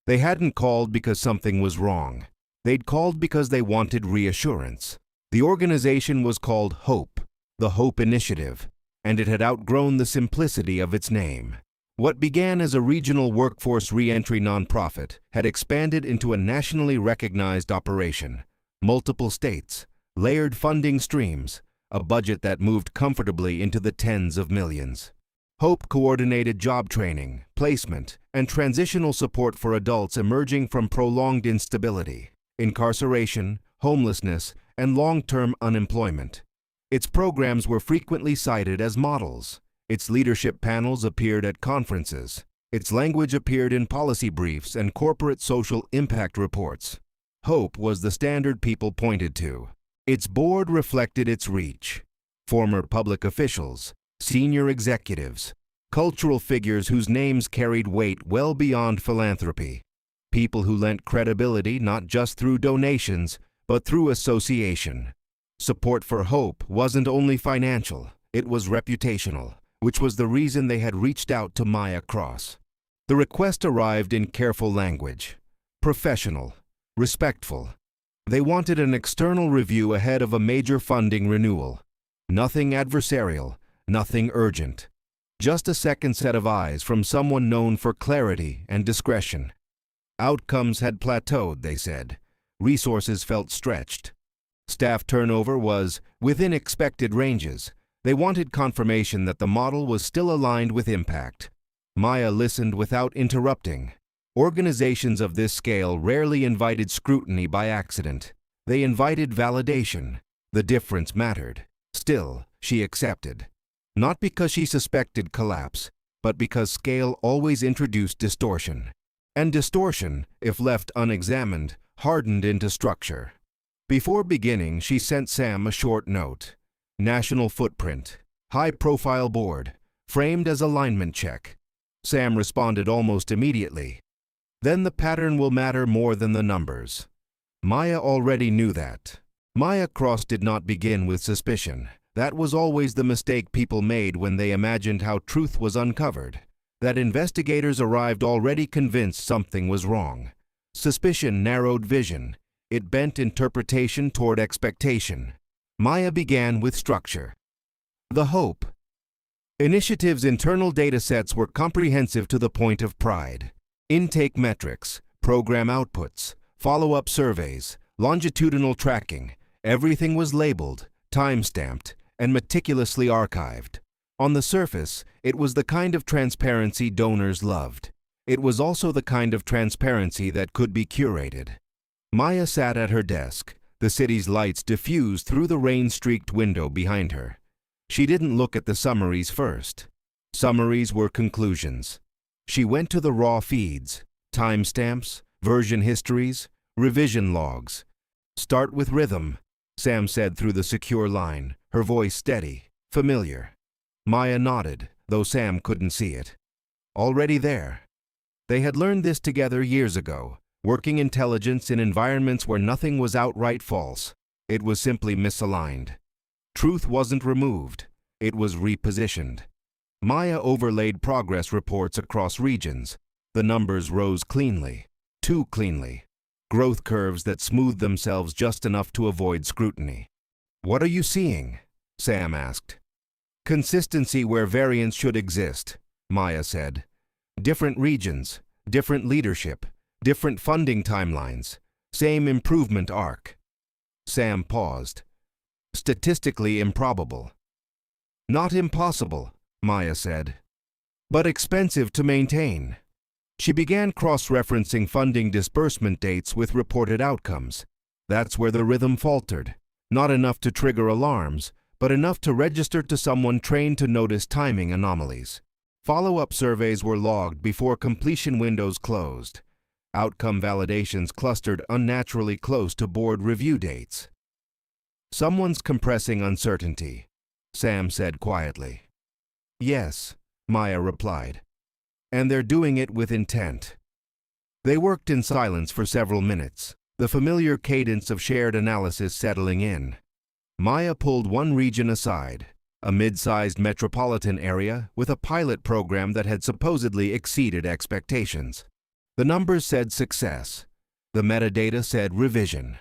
They hadn't called because something was wrong. They'd called because they wanted reassurance. The organization was called Hope, the Hope Initiative, and it had outgrown the simplicity of its name. What began as a regional workforce re-entry nonprofit had expanded into a nationally recognized operation. Multiple states, layered funding streams, a budget that moved comfortably into the tens of millions. Hope coordinated job training, placement, and transitional support for adults emerging from prolonged instability, incarceration, homelessness, and long-term unemployment. Its programs were frequently cited as models. Its leadership panels appeared at conferences. Its language appeared in policy briefs and corporate social impact reports. Hope was the standard people pointed to. Its board reflected its reach. Former public officials, senior executives, cultural figures whose names carried weight well beyond philanthropy. People who lent credibility not just through donations, but through association. Support for Hope wasn't only financial, it was reputational, which was the reason they had reached out to Maya Cross. The request arrived in careful language, professional, respectful. They wanted an external review ahead of a major funding renewal. Nothing adversarial, nothing urgent. Just a second set of eyes from someone known for clarity and discretion. Outcomes had plateaued, they said. Resources felt stretched. Staff turnover was within expected ranges. They wanted confirmation that the model was still aligned with impact. Maya listened without interrupting. Organizations of this scale rarely invited scrutiny by accident. They invited validation. The difference mattered. Still, she accepted. Not because she suspected collapse, but because scale always introduced distortion. And distortion, if left unexamined, hardened into structure. Before beginning, she sent Sam a short note. National footprint, high-profile board, framed as alignment check. Sam responded almost immediately. Then the pattern will matter more than the numbers. Maya already knew that. Maya Cross did not begin with suspicion. That was always the mistake people made when they imagined how truth was uncovered. That investigators arrived already convinced something was wrong. Suspicion narrowed vision. It bent interpretation toward expectation. Maya began with structure. The Hope Initiative's internal data sets were comprehensive to the point of pride. Intake metrics, program outputs, follow-up surveys, longitudinal tracking, everything was labeled, time-stamped, and meticulously archived. On the surface, it was the kind of transparency donors loved. It was also the kind of transparency that could be curated. Maya sat at her desk, the city's lights diffused through the rain-streaked window behind her. She didn't look at the summaries first. Summaries were conclusions. She went to the raw feeds, timestamps, version histories, revision logs. Start with rhythm, Sam said through the secure line, her voice steady, familiar. Maya nodded, though Sam couldn't see it. Already there. They had learned this together years ago, working intelligence in environments where nothing was outright false. It was simply misaligned. Truth wasn't removed, it was repositioned. Maya overlaid progress reports across regions. The numbers rose cleanly, too cleanly. Growth curves that smoothed themselves just enough to avoid scrutiny. "What are you seeing?" Sam asked. "Consistency where variance should exist," Maya said. "Different regions, different leadership, different funding timelines, same improvement arc." Sam paused. "Statistically improbable." "Not impossible," Maya said, "but expensive to maintain." She began cross-referencing funding disbursement dates with reported outcomes. That's where the rhythm faltered. Not enough to trigger alarms, but enough to register to someone trained to notice timing anomalies. Follow-up surveys were logged before completion windows closed. Outcome validations clustered unnaturally close to board review dates. "Someone's compressing uncertainty," Sam said quietly. "Yes," Maya replied. "And they're doing it with intent." They worked in silence for several minutes, the familiar cadence of shared analysis settling in. Maya pulled one region aside, a mid-sized metropolitan area with a pilot program that had supposedly exceeded expectations. The numbers said success. The metadata said revision.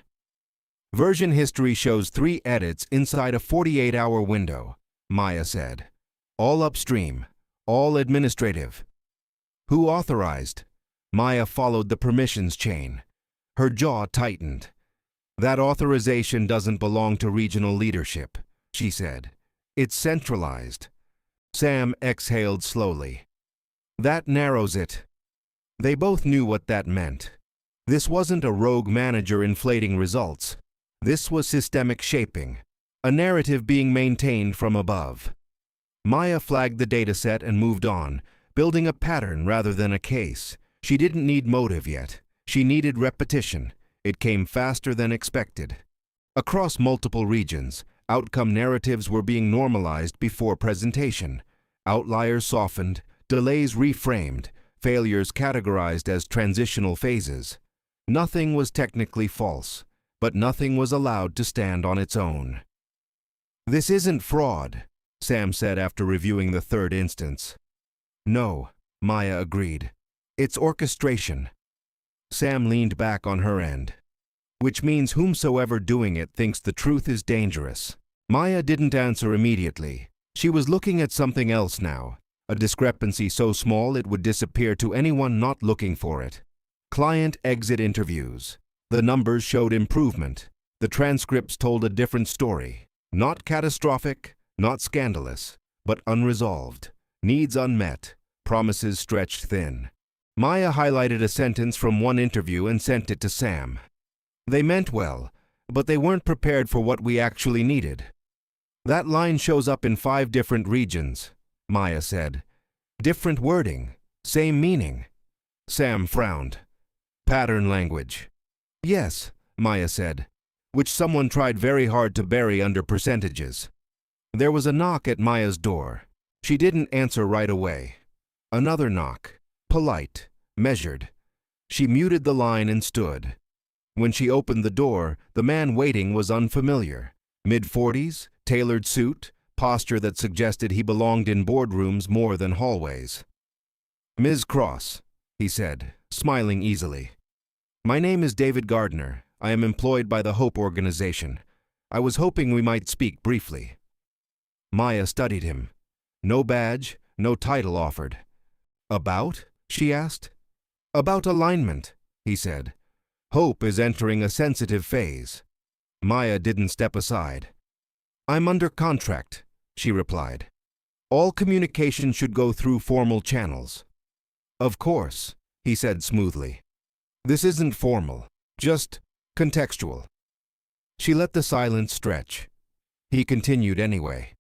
Version history shows 3 edits inside a 48-hour window, Maya said. All upstream, all administrative. Who authorized? Maya followed the permissions chain. Her jaw tightened. That authorization doesn't belong to regional leadership, she said. It's centralized. Sam exhaled slowly. That narrows it. They both knew what that meant. This wasn't a rogue manager inflating results. This was systemic shaping, a narrative being maintained from above. Maya flagged the dataset and moved on, building a pattern rather than a case. She didn't need motive yet. She needed repetition. It came faster than expected. Across multiple regions, outcome narratives were being normalized before presentation. Outliers softened, delays reframed, failures categorized as transitional phases. Nothing was technically false, but nothing was allowed to stand on its own. This isn't fraud, Sam said after reviewing the 3rd instance. No, Maya agreed. It's orchestration. Sam leaned back on her end. Which means whomsoever doing it thinks the truth is dangerous. Maya didn't answer immediately. She was looking at something else now, a discrepancy so small it would disappear to anyone not looking for it. Client exit interviews. The numbers showed improvement. The transcripts told a different story. Not catastrophic, not scandalous, but unresolved. Needs unmet. Promises stretched thin. Maya highlighted a sentence from one interview and sent it to Sam. They meant well, but they weren't prepared for what we actually needed. That line shows up in 5 different regions, Maya said. Different wording, same meaning. Sam frowned. Pattern language. Yes, Maya said, which someone tried very hard to bury under percentages. There was a knock at Maya's door. She didn't answer right away. Another knock. Polite, measured. She muted the line and stood. When she opened the door, the man waiting was unfamiliar. Mid-40s, tailored suit, posture that suggested he belonged in boardrooms more than hallways. Ms. Cross, he said, smiling easily. My name is David Gardner. I am employed by the Hope Organization. I was hoping we might speak briefly. Maya studied him. No badge, no title offered. About? She asked. About alignment, he said. Hope is entering a sensitive phase. Maya didn't step aside. I'm under contract, she replied. All communication should go through formal channels. Of course, he said smoothly. This isn't formal, just contextual. She let the silence stretch. He continued anyway.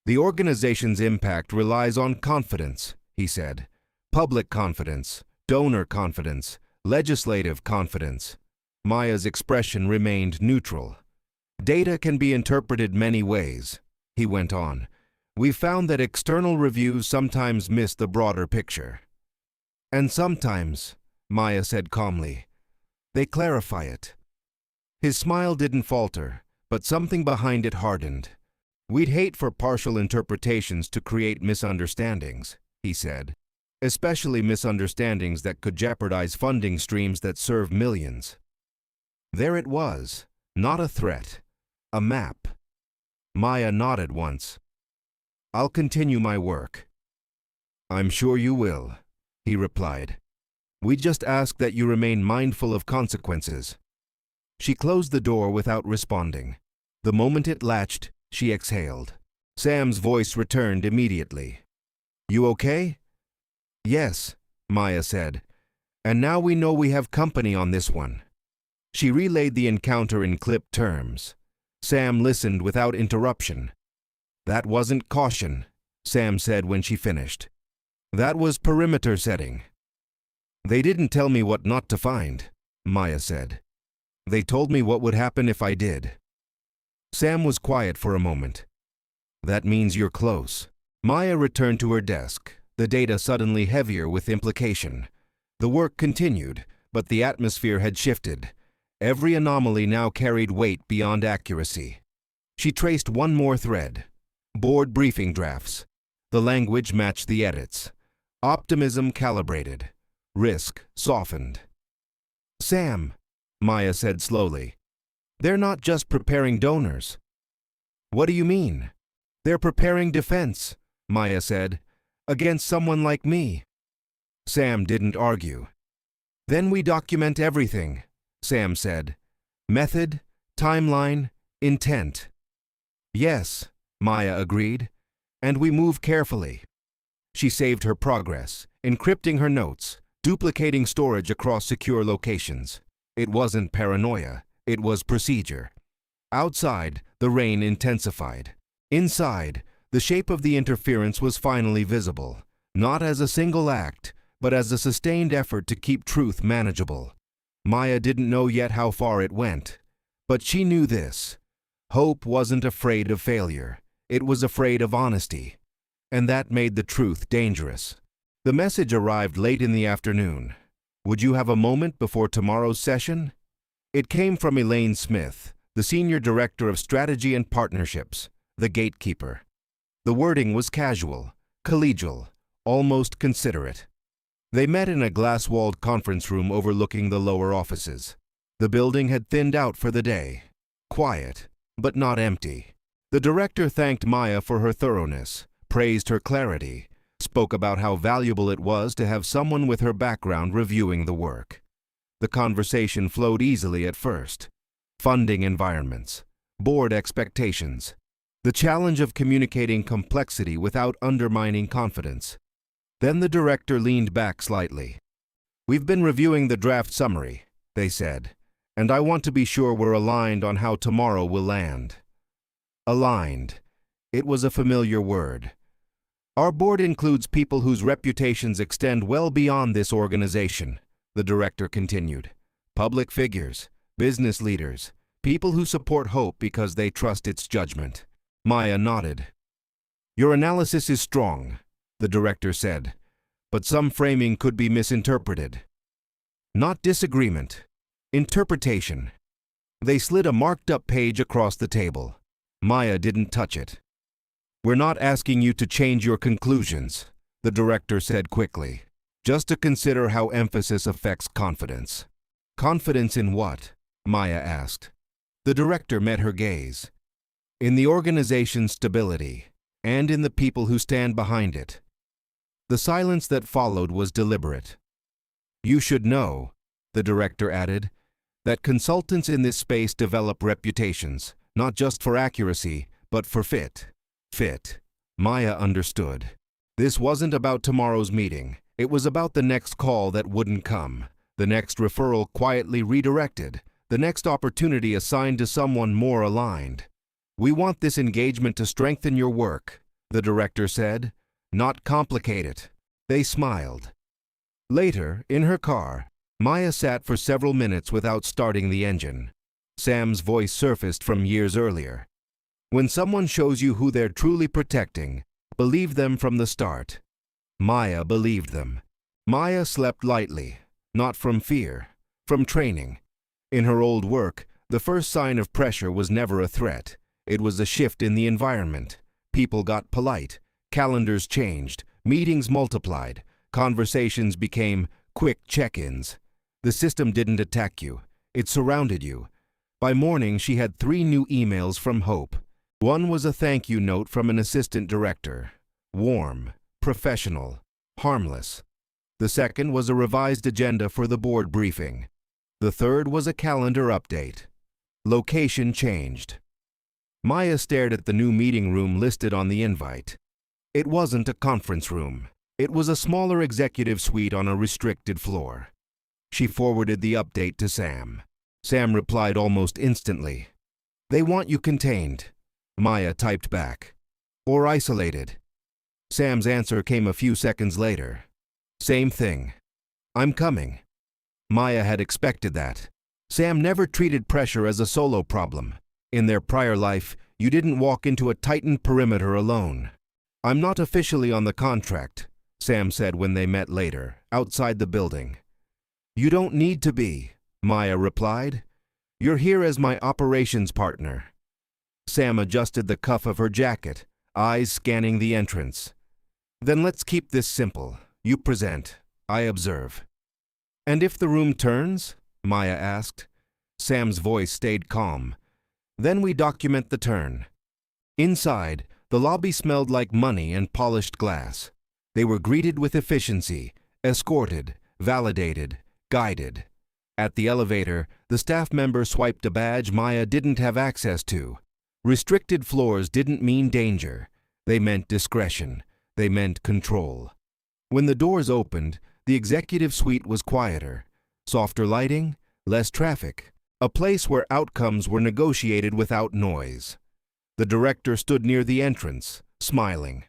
The organization's impact relies on confidence, he said. Public confidence, donor confidence, legislative confidence. Maya's expression remained neutral. Data can be interpreted many ways, he went on. We found that external reviews sometimes miss the broader picture. And sometimes, Maya said calmly, they clarify it. His smile didn't falter, but something behind it hardened. We'd hate for partial interpretations to create misunderstandings, he said, especially misunderstandings that could jeopardize funding streams that serve millions. There it was, not a threat, a map. Maya nodded once. I'll continue my work. I'm sure you will, he replied. We just ask that you remain mindful of consequences. She closed the door without responding. The moment it latched, she exhaled. Sam's voice returned immediately. You okay? Yes, Maya said. And now we know we have company on this one. She relayed the encounter in clipped terms. Sam listened without interruption. That wasn't caution, Sam said when she finished. That was perimeter setting. They didn't tell me what not to find, Maya said. They told me what would happen if I did. Sam was quiet for a moment. That means you're close. Maya returned to her desk, the data suddenly heavier with implication. The work continued, but the atmosphere had shifted. Every anomaly now carried weight beyond accuracy. She traced one more thread. Board briefing drafts. The language matched the edits. Optimism calibrated. Risk softened. Sam, Maya said slowly, they're not just preparing donors. What do you mean? They're preparing defense, Maya said, against someone like me. Sam didn't argue. Then we document everything, Sam said. Method, timeline, intent. Yes, Maya agreed, and we move carefully. She saved her progress, encrypting her notes, duplicating storage across secure locations. It wasn't paranoia, it was procedure. Outside, the rain intensified. Inside, the shape of the interference was finally visible, not as a single act, but as a sustained effort to keep truth manageable. Maya didn't know yet how far it went, but she knew this. Hope wasn't afraid of failure, it was afraid of honesty. And that made the truth dangerous. The message arrived late in the afternoon. Would you have a moment before tomorrow's session? It came from Elaine Smith, the Senior Director of Strategy and Partnerships, the gatekeeper. The wording was casual, collegial, almost considerate. They met in a glass-walled conference room overlooking the lower offices. The building had thinned out for the day. Quiet, but not empty. The director thanked Maya for her thoroughness, praised her clarity, spoke about how valuable it was to have someone with her background reviewing the work. The conversation flowed easily at first. Funding environments, board expectations, the challenge of communicating complexity without undermining confidence. Then the director leaned back slightly. We've been reviewing the draft summary, they said, and I want to be sure we're aligned on how tomorrow will land. Aligned. It was a familiar word. Our board includes people whose reputations extend well beyond this organization, the director continued. Public figures, business leaders, people who support Hope because they trust its judgment. Maya nodded. Your analysis is strong, the director said, but some framing could be misinterpreted. Not disagreement, interpretation. They slid a marked-up page across the table. Maya didn't touch it. We're not asking you to change your conclusions, the director said quickly, just to consider how emphasis affects confidence. Confidence in what? Maya asked. The director met her gaze. In the organization's stability, and in the people who stand behind it. The silence that followed was deliberate. You should know, the director added, that consultants in this space develop reputations, not just for accuracy, but for fit. Fit. Maya understood. This wasn't about tomorrow's meeting. It was about the next call that wouldn't come, the next referral quietly redirected, the next opportunity assigned to someone more aligned. We want this engagement to strengthen your work, the director said, not complicate it. They smiled. Later, in her car, Maya sat for several minutes without starting the engine. Sam's voice surfaced from years earlier. When someone shows you who they're truly protecting, believe them from the start. Maya believed them. Maya slept lightly, not from fear, from training. In her old work, the first sign of pressure was never a threat. It was a shift in the environment. People got polite, calendars changed, meetings multiplied, conversations became quick check-ins. The system didn't attack you, it surrounded you. By morning, she had 3 new emails from Hope. One was a thank you note from an assistant director. Warm, professional, harmless. The second was a revised agenda for the board briefing. The third was a calendar update. Location changed. Maya stared at the new meeting room listed on the invite. It wasn't a conference room. It was a smaller executive suite on a restricted floor. She forwarded the update to Sam. Sam replied almost instantly. They want you contained. Maya typed back. Or isolated. Sam's answer came a few seconds later. Same thing. I'm coming. Maya had expected that. Sam never treated pressure as a solo problem. In their prior life, you didn't walk into a tightened perimeter alone. I'm not officially on the contract, Sam said when they met later, outside the building. You don't need to be, Maya replied. You're here as my operations partner. Sam adjusted the cuff of her jacket, eyes scanning the entrance. Then let's keep this simple. You present, I observe. "And if the room turns?" Maya asked. Sam's voice stayed calm. "Then we document the turn." Inside, the lobby smelled like money and polished glass. They were greeted with efficiency, escorted, validated, guided. At the elevator, the staff member swiped a badge Maya didn't have access to. Restricted floors didn't mean danger. They meant discretion. They meant control. When the doors opened, the executive suite was quieter. Softer lighting, less traffic. A place where outcomes were negotiated without noise. The director stood near the entrance, smiling.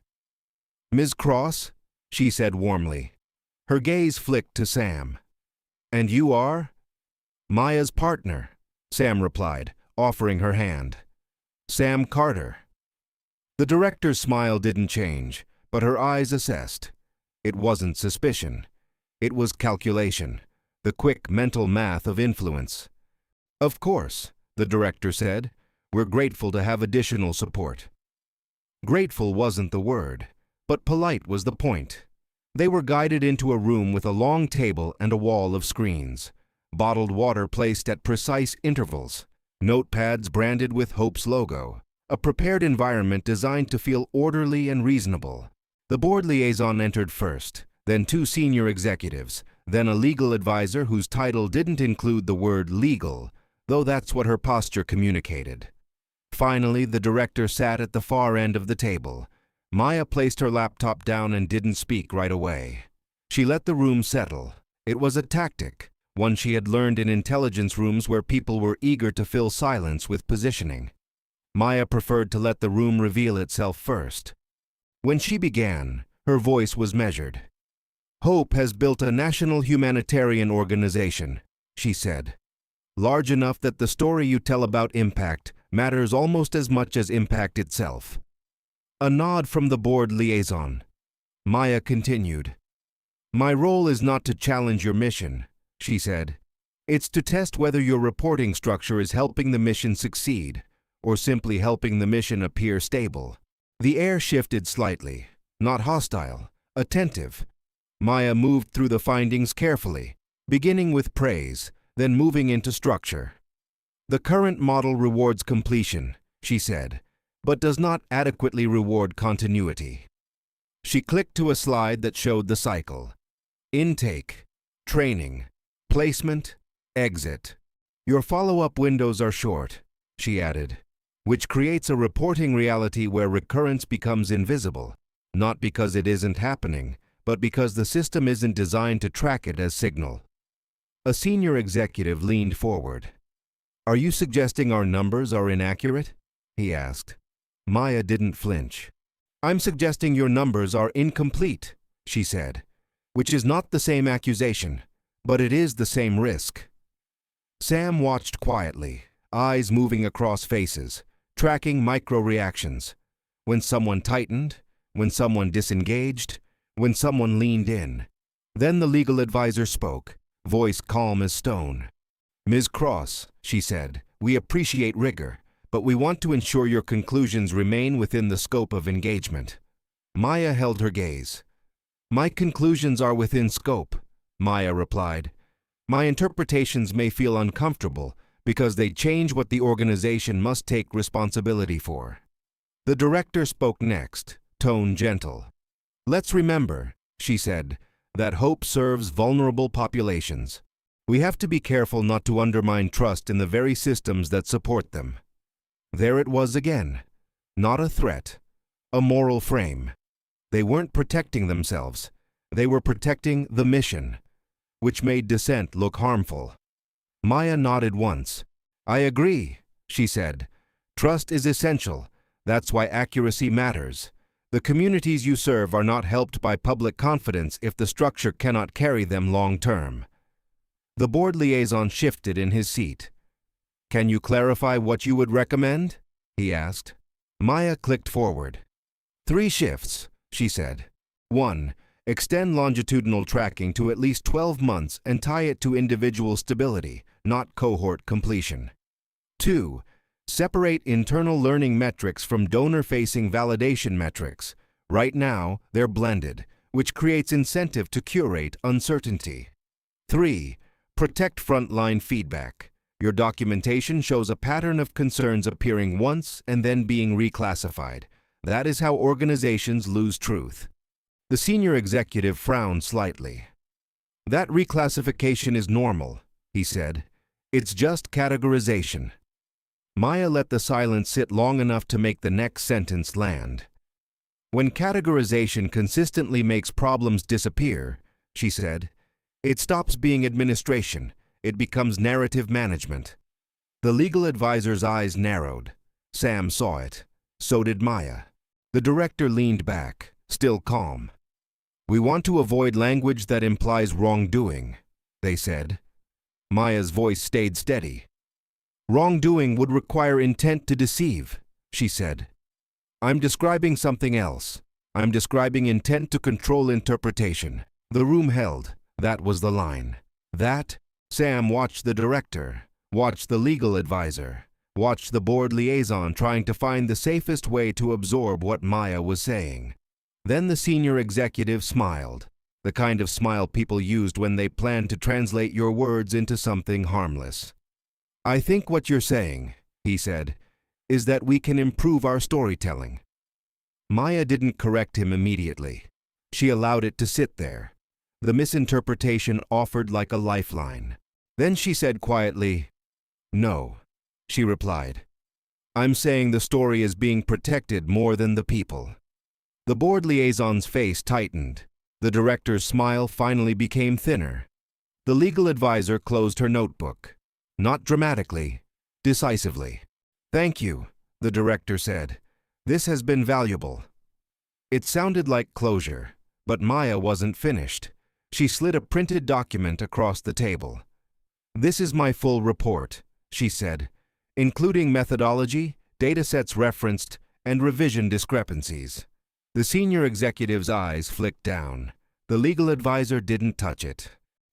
"Ms. Cross?" she said warmly. Her gaze flicked to Sam. "And you are?" "Maya's partner," Sam replied, offering her hand. "Sam Carter." The director's smile didn't change, but her eyes assessed. It wasn't suspicion. It was calculation, the quick mental math of influence. "Of course," the director said. "We're grateful to have additional support." Grateful wasn't the word, but polite was the point. They were guided into a room with a long table and a wall of screens, bottled water placed at precise intervals, notepads branded with Hope's logo, a prepared environment designed to feel orderly and reasonable. The board liaison entered first, then two senior executives, then a legal advisor whose title didn't include the word legal, though that's what her posture communicated. Finally, the director sat at the far end of the table. Maya placed her laptop down and didn't speak right away. She let the room settle. It was a tactic, one she had learned in intelligence rooms where people were eager to fill silence with positioning. Maya preferred to let the room reveal itself first. When she began, her voice was measured. "Hope has built a national humanitarian organization," she said. "Large enough that the story you tell about impact matters almost as much as impact itself." A nod from the board liaison. Maya continued. "My role is not to challenge your mission," she said. "It's to test whether your reporting structure is helping the mission succeed, or simply helping the mission appear stable." The air shifted slightly, not hostile, attentive. Maya moved through the findings carefully, beginning with praise, then moving into structure. "The current model rewards completion," she said, "but does not adequately reward continuity." She clicked to a slide that showed the cycle. Intake, training, placement, exit. "Your follow-up windows are short," she added, "which creates a reporting reality where recurrence becomes invisible, not because it isn't happening, but because the system isn't designed to track it as signal." A senior executive leaned forward. "Are you suggesting our numbers are inaccurate?" he asked. Maya didn't flinch. "I'm suggesting your numbers are incomplete," she said, "which is not the same accusation, but it is the same risk." Sam watched quietly, eyes moving across faces, tracking micro-reactions. When someone tightened, when someone disengaged, when someone leaned in. Then the legal advisor spoke, voice calm as stone. "Ms. Cross," she said, "we appreciate rigor, but we want to ensure your conclusions remain within the scope of engagement." Maya held her gaze. "My conclusions are within scope," Maya replied. "My interpretations may feel uncomfortable because they change what the organization must take responsibility for." The director spoke next, tone gentle. "Let's remember," she said, "that hope serves vulnerable populations. We have to be careful not to undermine trust in the very systems that support them." There it was again. Not a threat, a moral frame. They weren't protecting themselves. They were protecting the mission, which made dissent look harmful. Maya nodded once. "I agree," she said. "Trust is essential. That's why accuracy matters. The communities you serve are not helped by public confidence if the structure cannot carry them long term." The board liaison shifted in his seat. "Can you clarify what you would recommend?" he asked. Maya clicked forward. "3 shifts," she said. 1. Extend longitudinal tracking to at least 12 months and tie it to individual stability, not cohort completion. 2. Separate internal learning metrics from donor-facing validation metrics. Right now, they're blended, which creates incentive to curate uncertainty. 3. Protect frontline feedback. Your documentation shows a pattern of concerns appearing once and then being reclassified. That is how organizations lose truth. The senior executive frowned slightly. That reclassification is normal, he said. It's just categorization. Maya let the silence sit long enough to make the next sentence land. When categorization consistently makes problems disappear, she said, it stops being administration. It becomes narrative management. The legal advisor's eyes narrowed. Sam saw it. So did Maya. The director leaned back, still calm. We want to avoid language that implies wrongdoing, they said. Maya's voice stayed steady. Wrongdoing would require intent to deceive, she said. I'm describing something else. I'm describing intent to control interpretation. The room held. That was the line. That, Sam watched the director, watched the legal advisor, watched the board liaison trying to find the safest way to absorb what Maya was saying. Then the senior executive smiled, the kind of smile people used when they planned to translate your words into something harmless. I think what you're saying, he said, is that we can improve our storytelling. Maya didn't correct him immediately. She allowed it to sit there. The misinterpretation offered like a lifeline. Then she said quietly, No, she replied. I'm saying the story is being protected more than the people. The board liaison's face tightened. The director's smile finally became thinner. The legal advisor closed her notebook. Not dramatically, decisively. Thank you, the director said. This has been valuable. It sounded like closure, but Maya wasn't finished. She slid a printed document across the table. This is my full report, she said, including methodology, datasets referenced, and revision discrepancies. The senior executive's eyes flicked down. The legal advisor didn't touch it.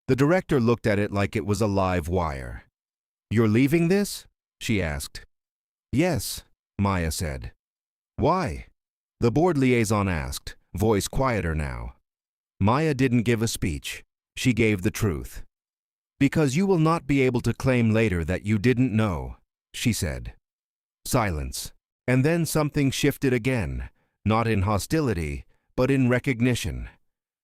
The director looked at it like it was a live wire. You're leaving this? She asked. Yes, Maya said. Why? The board liaison asked, voice quieter now. Maya didn't give a speech. She gave the truth. Because you will not be able to claim later that you didn't know, she said. Silence. And then something shifted again, not in hostility, but in recognition.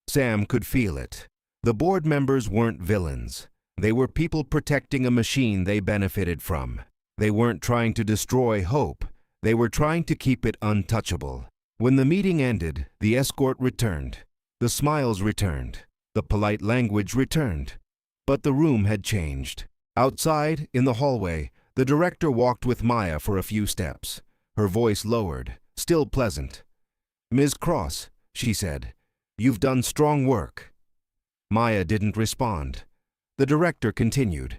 Sam could feel it. The board members weren't villains. They were people protecting a machine they benefited from. They weren't trying to destroy hope. They were trying to keep it untouchable. When the meeting ended, the escort returned. The smiles returned. The polite language returned. But the room had changed. Outside, in the hallway, the director walked with Maya for a few steps. Her voice lowered, still pleasant. Ms. Cross, she said, you've done strong work. Maya didn't respond. The director continued.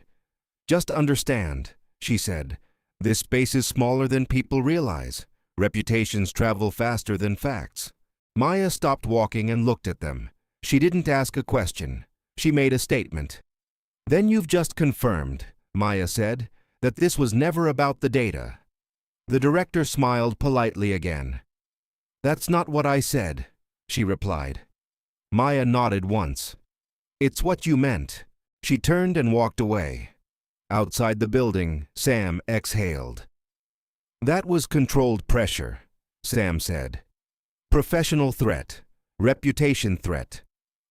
Just understand, she said, this space is smaller than people realize. Reputations travel faster than facts. Maya stopped walking and looked at them. She didn't ask a question. She made a statement. Then you've just confirmed, Maya said, that this was never about the data. The director smiled politely again. That's not what I said, she replied. Maya nodded once. It's what you meant. She turned and walked away. Outside the building, Sam exhaled. That was controlled pressure, Sam said. Professional threat, reputation threat.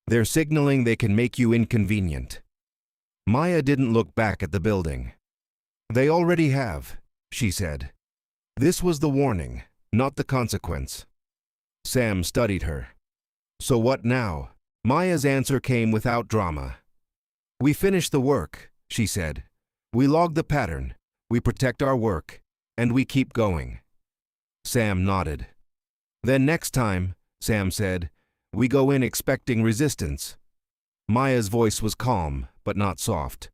They're signaling they can make you inconvenient. Maya didn't look back at the building. They already have, she said. This was the warning, not the consequence. Sam studied her. So what now? Maya's answer came without drama. We finish the work, she said. We log the pattern, we protect our work, and we keep going. Sam nodded. Then next time, Sam said, we go in expecting resistance. Maya's voice was calm, but not soft.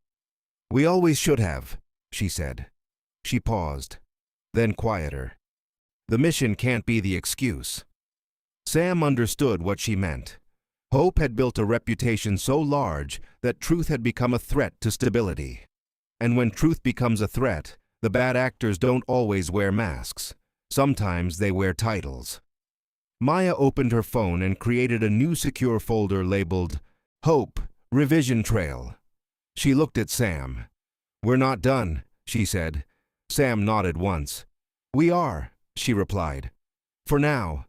We always should have, she said. She paused, then quieter. The mission can't be the excuse. Sam understood what she meant. Hope had built a reputation so large that truth had become a threat to stability. And when truth becomes a threat, the bad actors don't always wear masks. Sometimes they wear titles. Maya opened her phone and created a new secure folder labeled Hope Revision Trail. She looked at Sam. "We're not done," she said. Sam nodded once. "We are," she replied. "For now."